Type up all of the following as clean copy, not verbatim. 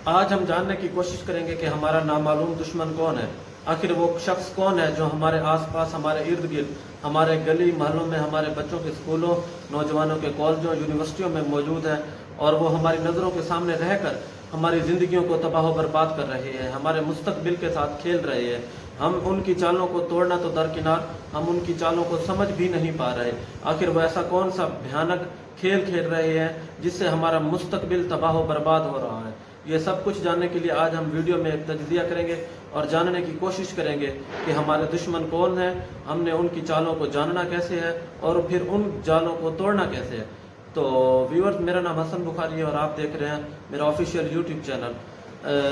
आज हम जानने की कोशिश करेंगे कि हमारा नामालूम दुश्मन कौन है। आखिर वो शख्स कौन है जो हमारे आसपास, हमारे इर्द गिर्द, हमारे गली महलों में, हमारे बच्चों के स्कूलों, नौजवानों के कॉलेजों, यूनिवर्सिटियों में मौजूद है और वो हमारी नज़रों के सामने रहकर हमारी ज़िंदगियों को तबाह बर्बाद कर रहे हैं, हमारे मुस्तकबिल के साथ खेल रहे हैं। हम उनकी चालों को तोड़ना तो दरकिनार, हम उनकी चालों को समझ भी नहीं पा रहे। आखिर वो ऐसा कौन सा भयानक खेल खेल रहे हैं जिससे हमारा मुस्तकबिल तबाह बर्बाद हो रहा है। ये सब कुछ जानने के लिए आज हम वीडियो में एक तजज़िया करेंगे और जानने की कोशिश करेंगे कि हमारे दुश्मन कौन है, हमने उनकी चालों को जानना कैसे है और फिर उन जालों को तोड़ना कैसे है। तो व्यूअर्स, मेरा नाम हसन बुखारी है और आप देख रहे हैं मेरा ऑफिशियल यूट्यूब चैनल।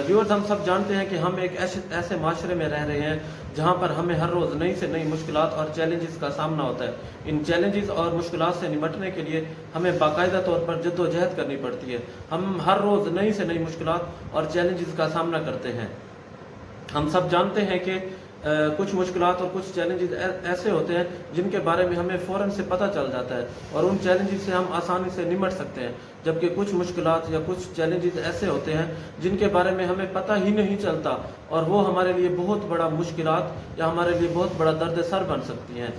व्यूअर्स, हम सब जानते हैं कि हम एक ऐसे माशरे में रह रहे हैं जहां पर हमें हर रोज़ नई से नई मुश्किलात और चैलेंजेस का सामना होता है। इन चैलेंजेस और मुश्किलात से निपटने के लिए हमें बाकायदा तौर पर जद्दोजहद करनी पड़ती है। हम हर रोज़ नई से नई मुश्किलात और चैलेंजेस का सामना करते हैं। हम सब जानते हैं कि कुछ मुश्किलात और कुछ चैलेंजेस ऐसे होते हैं जिनके बारे में हमें फ़ौरन से पता चल जाता है और उन चैलेंजेस से हम आसानी से निपट सकते हैं, जबकि कुछ मुश्किलात या कुछ चैलेंजेस ऐसे होते हैं जिनके बारे में हमें पता ही नहीं चलता और वो हमारे लिए बहुत बड़ा मुश्किलात या हमारे लिए बहुत बड़ा दर्द सर बन सकती हैं।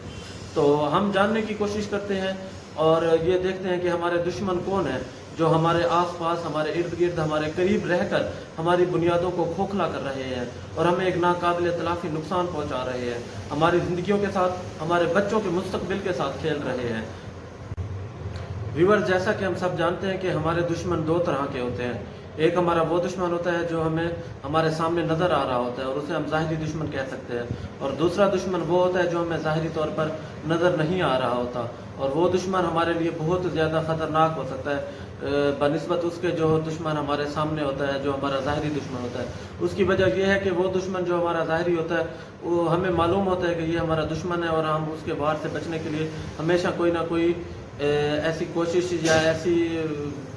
तो हम जानने की कोशिश करते हैं और ये देखते हैं कि हमारे दुश्मन कौन है जो हमारे आसपास, हमारे इर्द गिर्द, हमारे करीब रहकर हमारी बुनियादों को खोखला कर रहे हैं और हमें एक नाकाबिल तलाफी नुकसान पहुंचा रहे हैं, हमारी ज़िंदगियों के साथ, हमारे बच्चों के मुस्तकबिल के साथ खेल रहे हैं। व्यूअर्स, जैसा कि हम सब जानते हैं कि हमारे दुश्मन दो तरह के होते हैं। एक हमारा वो दुश्मन होता है जो हमें हमारे सामने नज़र आ रहा होता है और उसे हम ज़ाहिरी दुश्मन कह सकते हैं, और दूसरा दुश्मन वो होता है जो हमें ज़ाहिरी तौर पर नज़र नहीं आ रहा होता और वो दुश्मन हमारे लिए बहुत ज़्यादा ख़तरनाक हो सकता है बनिस्बत उसके जो दुश्मन हमारे सामने होता है, जो हमारा ज़ाहिरी दुश्मन होता है। उसकी वजह यह है कि वो दुश्मन जो हमारा ज़ाहिरी होता है वो हमें मालूम होता है कि ये हमारा दुश्मन है और हम उसके वार से बचने के लिए हमेशा कोई ना कोई ऐसी कोशिश या ऐसी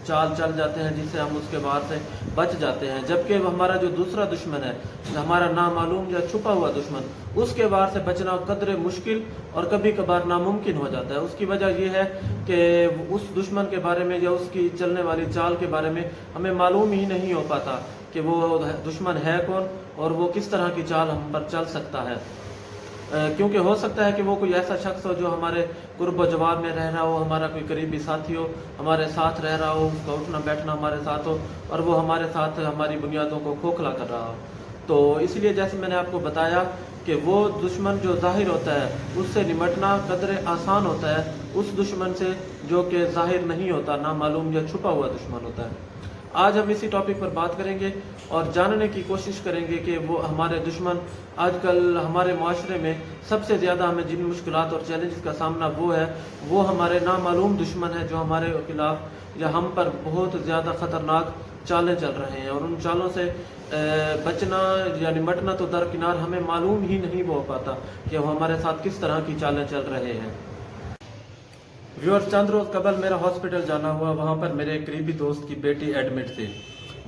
चाल चल जाते हैं जिससे हम उसके वार से बच जाते हैं। जबकि हमारा जो दूसरा दुश्मन है, हमारा नामालूम या छुपा हुआ दुश्मन, उसके वार से बचना कदरे मुश्किल और कभी कभार नामुमकिन हो जाता है। उसकी वजह यह है कि उस दुश्मन के बारे में या उसकी चलने वाली चाल के बारे में हमें मालूम ही नहीं हो पाता कि वो दुश्मन है कौन और वो किस तरह की चाल हम पर चल सकता है। क्योंकि हो सकता है कि वो कोई ऐसा शख्स हो जो हमारे कुर्ब व जवाब में रह रहा हो, हमारा कोई करीबी साथी हो, हमारे साथ रह रहा हो, उसका उठना बैठना हमारे साथ हो और वो हमारे साथ हमारी बुनियादों को खोखला कर रहा हो। तो इसलिए जैसे मैंने आपको बताया कि वो दुश्मन जो ज़ाहिर होता है उससे निपटना कदरे आसान होता है उस दुश्मन से जो कि ज़ाहिर नहीं होता, नामालूम या छुपा हुआ दुश्मन होता है। आज हम इसी टॉपिक पर बात करेंगे और जानने की कोशिश करेंगे कि वो हमारे दुश्मन आजकल हमारे माशरे में सबसे ज़्यादा हमें जिन मुश्किलात और चैलेंजेस का सामना वो है, वो हमारे नामालूम दुश्मन है जो हमारे खिलाफ या हम पर बहुत ज़्यादा ख़तरनाक चालें चल रहे हैं और उन चालों से बचना या निपटना तो दरकिनार, हमें मालूम ही नहीं हो पाता कि वो हमारे साथ किस तरह की चालें चल रहे हैं। व्यूअर्स, चंद रोज़ कबल मेरा हॉस्पिटल जाना हुआ। वहाँ पर मेरे एक करीबी दोस्त की बेटी एडमिट थी।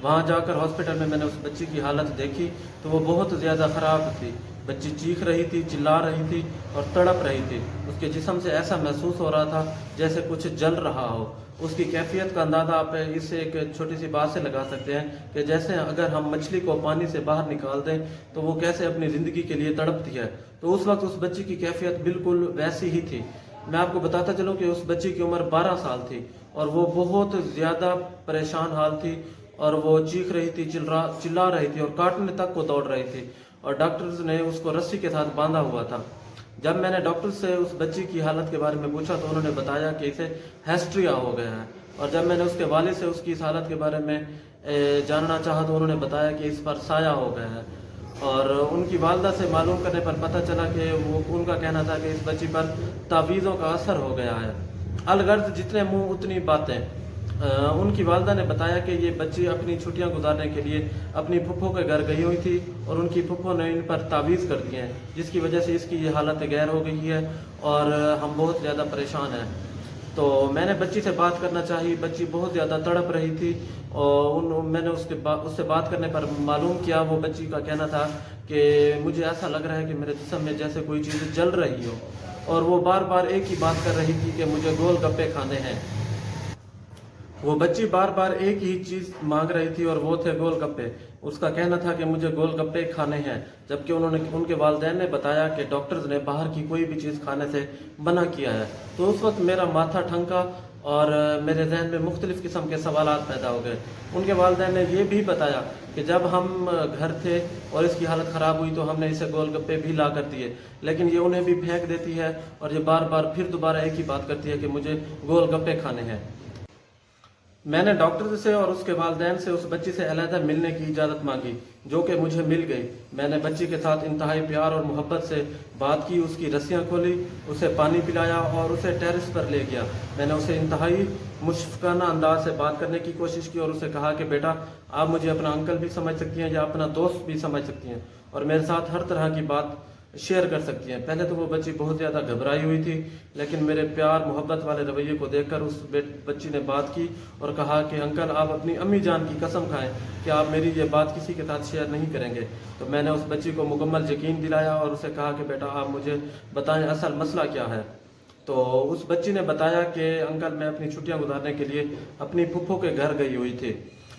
वहाँ जाकर हॉस्पिटल में मैंने उस बच्ची की हालत देखी तो वो बहुत ज़्यादा ख़राब थी। बच्ची चीख रही थी, चिल्ला रही थी और तड़प रही थी। उसके जिस्म से ऐसा महसूस हो रहा था जैसे कुछ जल रहा हो। उसकी कैफियत का अंदाज़ा आप इससे एक छोटी सी बात से लगा सकते हैं कि जैसे अगर हम मछली को पानी से बाहर निकाल दें तो वो कैसे अपनी ज़िंदगी के लिए तड़पती है। तो उस वक्त उस बच्ची की कैफियत बिल्कुल वैसी ही थी। मैं आपको बताता चलूँ कि उस बच्ची की उम्र 12 साल थी और वो बहुत ज़्यादा परेशान हाल थी और वो चीख रही थी, चिल्ला रही थी और काटने तक को दौड़ रही थी और डॉक्टर्स ने उसको रस्सी के साथ बांधा हुआ था। जब मैंने डॉक्टर से उस बच्ची की हालत के बारे में पूछा तो उन्होंने बताया कि इसे हेस्ट्रिया हो गया है और जब मैंने उसके वालिद से उसकी इस हालत के बारे में जानना चाहा तो उन्होंने बताया कि इस पर साया हो गया है और उनकी वालदा से मालूम करने पर पता चला कि वो उनका कहना था कि इस बच्ची पर तावीज़ों का असर हो गया है। अलगर्ज जितने मुंह उतनी बातें। उनकी वालदा ने बताया कि ये बच्ची अपनी छुट्टियां गुजारने के लिए अपनी फुफ्फो के घर गई हुई थी और उनकी फुफ्फो ने इन पर तावीज़ कर दिए हैं जिसकी वजह से इसकी ये हालत गैर हो गई है और हम बहुत ज़्यादा परेशान हैं। तो मैंने बच्ची से बात करना चाही। बच्ची बहुत ज़्यादा तड़प रही थी और मैंने उससे बात करने पर मालूम किया, वो बच्ची का कहना था कि मुझे ऐसा लग रहा है कि मेरे जिस्म में जैसे कोई चीज़ जल रही हो और वो बार बार एक ही बात कर रही थी कि मुझे गोल गप्पे खाने हैं। वो बच्ची बार बार एक ही चीज मांग रही थी और वो थे गोलगप्पे। उसका कहना था कि मुझे गोलगप्पे खाने हैं, जबकि उनके वालिदैन ने बताया कि डॉक्टर्स ने बाहर की कोई भी चीज़ खाने से मना किया है। तो उस वक्त मेरा माथा ठनका और मेरे जहन में मुख्तलिफ़ किस्म के सवालात पैदा हो गए। उनके वालिदैन ने ये भी बताया कि जब हम घर थे और इसकी हालत ख़राब हुई तो हमने इसे गोलगप्पे भी ला कर दिए, लेकिन ये उन्हें भी फेंक देती है और ये बार बार फिर दोबारा एक ही बात करती है कि मुझे गोलगप्पे खाने हैं। मैंने डॉक्टर से और उसके वालिदैन से उस बच्ची से अलहदा मिलने की इजाज़त मांगी, जो कि मुझे मिल गई। मैंने बच्ची के साथ इंतहाई प्यार और मोहब्बत से बात की, उसकी रस्सियाँ खोली, उसे पानी पिलाया और उसे टेरेस पर ले गया। मैंने उसे इंतहाई मुशफ़क़ाना अंदाज से बात करने की कोशिश की और उसे कहा कि बेटा, आप मुझे अपना अंकल भी समझ सकती हैं या अपना दोस्त भी समझ सकती हैं और मेरे साथ हर तरह की बात शेयर कर सकती हैं। पहले तो वो बच्ची बहुत ज़्यादा घबराई हुई थी, लेकिन मेरे प्यार मोहब्बत वाले रवैये को देखकर उस बच्ची ने बात की और कहा कि अंकल, आप अपनी अम्मी जान की कसम खाएं कि आप मेरी ये बात किसी के साथ शेयर नहीं करेंगे। तो मैंने उस बच्ची को मुकम्मल यकीन दिलाया और उसे कहा कि बेटा, आप मुझे बताएं असल मसला क्या है। तो उस बच्ची ने बताया कि अंकल, मैं अपनी छुट्टियां गुजारने के लिए अपनी फुफ्फो के घर गई हुई थी।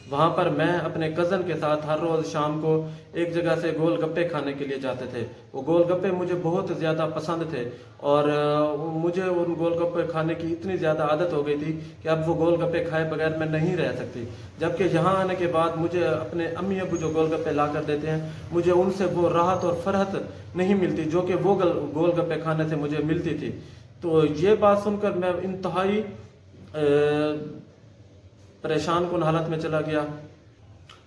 वहाँ पर मैं अपने कज़न के साथ हर रोज़ शाम को एक जगह से गोलगप्पे खाने के लिए जाते थे। वो गोलगप्पे मुझे बहुत ज़्यादा पसंद थे और मुझे उन गोलगप्पे खाने की इतनी ज़्यादा आदत हो गई थी कि अब वो गोलगप्पे खाए बगैर मैं नहीं रह सकती। जबकि यहाँ आने के बाद मुझे अपने अम्मी अबू जो गोलगप्पे ला कर देते हैं, मुझे उनसे वो राहत और फरहत नहीं मिलती जो कि वो गोलगप्पे खाने से मुझे मिलती थी। तो ये बात सुनकर मैं इंतहाई परेशान कुन हालत में चला गया।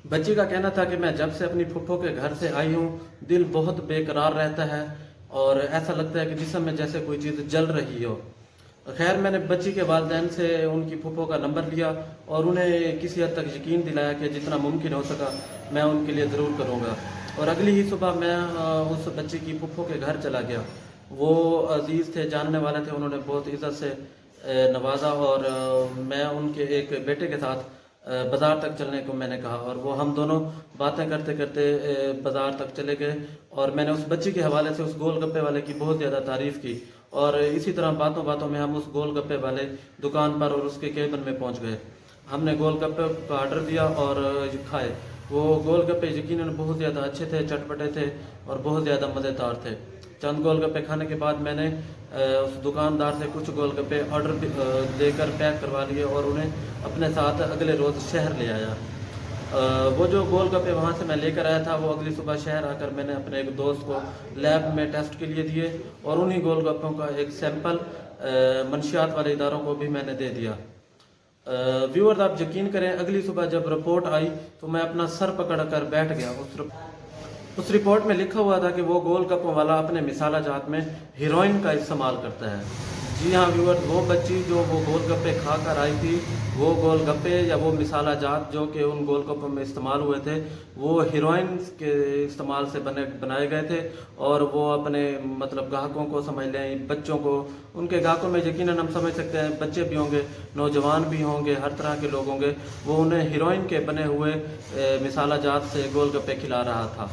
बच्ची का कहना था कि मैं जब से अपनी फुफ्फो के घर से आई हूँ, दिल बहुत बेकरार रहता है और ऐसा लगता है कि जिस्म में जैसे कोई चीज़ जल रही हो। खैर, मैंने बच्ची के वालिदैन से उनकी फुफ्फो का नंबर लिया और उन्हें किसी हद तक यकीन दिलाया कि जितना मुमकिन हो सका मैं उनके लिए ज़रूर करूँगा। और अगली ही सुबह मैं उस बच्ची की फुफ्फो के घर चला गया। वो अजीज़ थे, जानने वाले थे, उन्होंने बहुत इज़्ज़त से नवाजा और मैं उनके एक बेटे के साथ बाज़ार तक चलने को मैंने कहा और वो हम दोनों बातें करते करते बाज़ार तक चले गए और मैंने उस बच्ची के हवाले से उस गोलगप्पे वाले की बहुत ज़्यादा तारीफ़ की और इसी तरह बातों बातों में हम उस गोलगप्पे वाले दुकान पर और उसके केबिन में पहुंच गए। हमने गोलगप्पे का आर्डर दिया और खाए। वो गोलगप्पे यकीनन बहुत ज़्यादा अच्छे थे, चटपटे थे और बहुत ज़्यादा मज़ेदार थे। चंद गोलगप्पे खाने के बाद मैंने उस दुकानदार से कुछ गोलगप्पे ऑर्डर देकर पैक करवा लिए और उन्हें अपने साथ अगले रोज़ शहर ले आया। वो जो गोलगप्पे वहाँ से मैं लेकर आया था, वो अगली सुबह शहर आकर मैंने अपने एक दोस्त को लैब में टेस्ट के लिए दिए और उन्हीं गोलगप्पों का एक सैंपल मंशियात वाले इदारों को भी मैंने दे दिया। व्यूअर्स, आप यकीन करें, अगली सुबह जब रिपोर्ट आई तो मैं अपना सर पकड़ कर बैठ गया। उस रिपोर्ट में लिखा हुआ था कि वो गोलगप्पों वाला अपने मिसाला जात में हीरोइन का इस्तेमाल करता है। जी हाँ व्यूअर्स, वो बच्ची जो वो गोलगप्पे खा कर आई थी, वो गोलगप्पे या वो मिसाला जात जो कि उन गोलगप्पों में इस्तेमाल हुए थे, वो हीरोइन के इस्तेमाल से बनाए गए थे और वो अपने मतलब ग्राहकों को समझ लें, बच्चों को, उनके ग्राहकों में यकीनन हम समझ सकते हैं बच्चे भी होंगे, नौजवान भी होंगे, हर तरह के लोग होंगे, वो उन्हें हीरोइन के बने हुए मिसाला जात से गोलगप्पे खिला रहा था।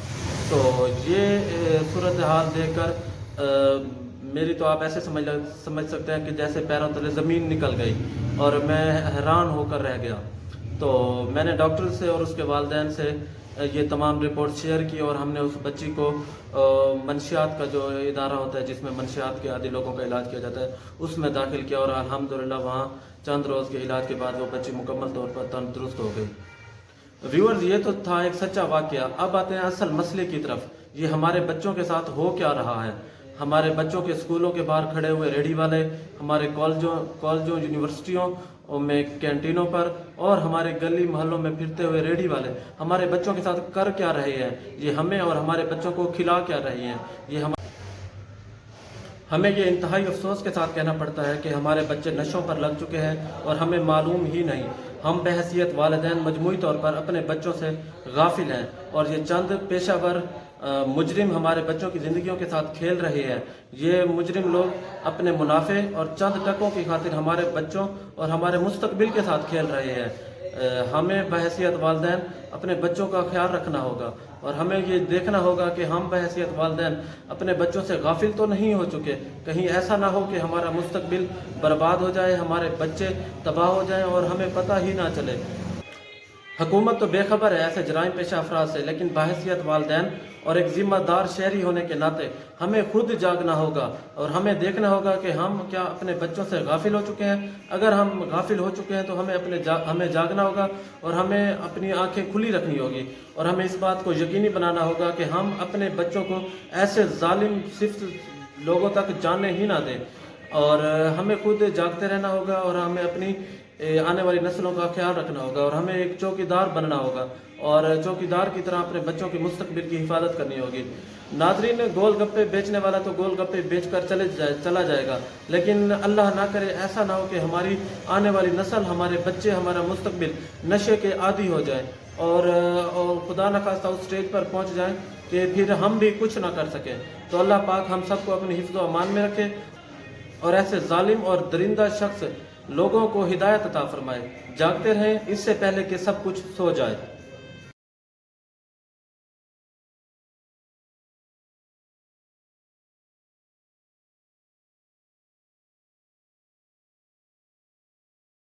तो ये सूरत हाल देखकर मेरी तो आप ऐसे समझ सकते हैं कि जैसे पैरों तले ज़मीन निकल गई और मैं हैरान होकर रह गया। तो मैंने डॉक्टर से और उसके वालिदैन से ये तमाम रिपोर्ट शेयर की और हमने उस बच्ची को मंशियात का जो इदारा होता है जिसमें मंशियात के आदि लोगों का इलाज किया जाता है, उसमें दाखिल किया और अल्हम्दुलिल्लाह वहाँ चंद रोज़ के इलाज के बाद वो बच्ची मुकम्मल तौर पर तंदुरुस्त हो गई। व्यूअर्स, ये तो था एक सच्चा वाक़या। अब आते हैं असल मसले की तरफ। ये हमारे बच्चों के साथ हो क्या रहा है। हमारे बच्चों के स्कूलों के बाहर खड़े हुए रेडी वाले, हमारे कॉलेजों यूनिवर्सिटियों में कैंटीनों पर और हमारे गली मोहल्लों में फिरते हुए रेडी वाले हमारे बच्चों के साथ कर क्या रहे हैं, ये हमें और हमारे बच्चों को खिला क्या रहे हैं। ये हमें ये इंतहाई अफसोस के साथ कहना पड़ता है कि हमारे बच्चे नशों पर लग चुके हैं और हमें मालूम ही नहीं। हम बहैसियत वालिदैन मजमूई तौर पर अपने बच्चों से गाफिल हैं और ये चंद पेशावर मुजरिम हमारे बच्चों की ज़िंदगियों के साथ खेल रहे हैं। ये मुजरिम लोग अपने मुनाफे और चंद टकों की खातिर हमारे बच्चों और हमारे मुस्तकबिल के साथ खेल रहे हैं। हमें बहैसियत वालिदैन अपने बच्चों का ख्याल रखना होगा और हमें ये देखना होगा कि हम बहैसियत वालिदैन अपने बच्चों से गाफिल तो नहीं हो चुके। कहीं ऐसा ना हो कि हमारा मुस्तकबिल बर्बाद हो जाए, हमारे बच्चे तबाह हो जाएं और हमें पता ही ना चले। हुकूमत तो बेखबर है ऐसे जराइम पेशा अफराद से, लेकिन बहैसियत वालिदैन और एक ज़िम्मेदार शहरी होने के नाते हमें खुद जागना होगा और हमें देखना होगा कि हम क्या अपने बच्चों से गाफिल हो चुके हैं। अगर हम गाफिल हो चुके हैं तो हमें जागना होगा और हमें अपनी आंखें खुली रखनी होगी और हमें इस बात को यकीनी बनाना होगा कि हम अपने बच्चों को ऐसे जालिम सिर्फ लोगों तक जाने ही ना दें। और हमें खुद जागते रहना होगा और हमें अपनी आने वाली नस्लों का ख्याल रखना होगा और हमें एक चौकीदार बनना होगा और चौकीदार की तरह अपने बच्चों के मुस्तकबिल की हिफाजत करनी होगी। नाज़रीन, गोलगप्पे बेचने वाला तो गोलगप्पे बेचकर चला जाएगा, लेकिन अल्लाह ना करे ऐसा ना हो कि हमारी आने वाली नस्ल, हमारे बच्चे, हमारा मुस्तकबिल नशे के आदी हो जाए और खुदा न खास्ता उस स्टेज पर पहुंच जाए कि फिर हम भी कुछ ना कर सकें। तो अल्लाह पाक हम सबको अपनी हिफ्ज़ व अमान में रखे और ऐसे जालिम और दरिंदा शख्स लोगों को हिदायत अता फरमाए। जागते रहें इससे पहले कि सब कुछ सो जाए।